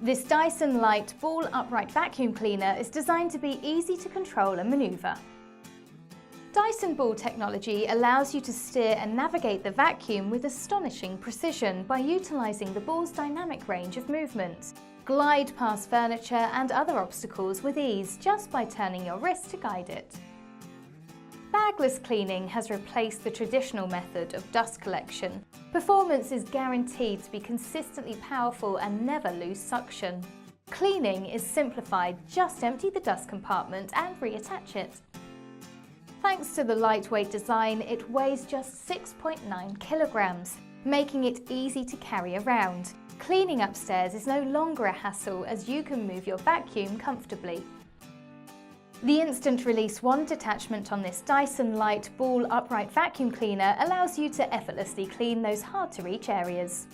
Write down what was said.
This Dyson Light Ball upright vacuum cleaner is designed to be easy to control and manoeuvre. Dyson Ball technology allows you to steer and navigate the vacuum with astonishing precision by utilising the ball's dynamic range of movement. Glide past furniture and other obstacles with ease just by turning your wrist to guide it. Bagless cleaning has replaced the traditional method of dust collection. Performance is guaranteed to be consistently powerful and never lose suction. Cleaning is simplified, just empty the dust compartment and reattach it. Thanks to the lightweight design, it weighs just 6.9 kilograms, making it easy to carry around. Cleaning upstairs is no longer a hassle as you can move your vacuum comfortably. The instant release wand detachment on this Dyson Light Ball upright vacuum cleaner allows you to effortlessly clean those hard to reach areas.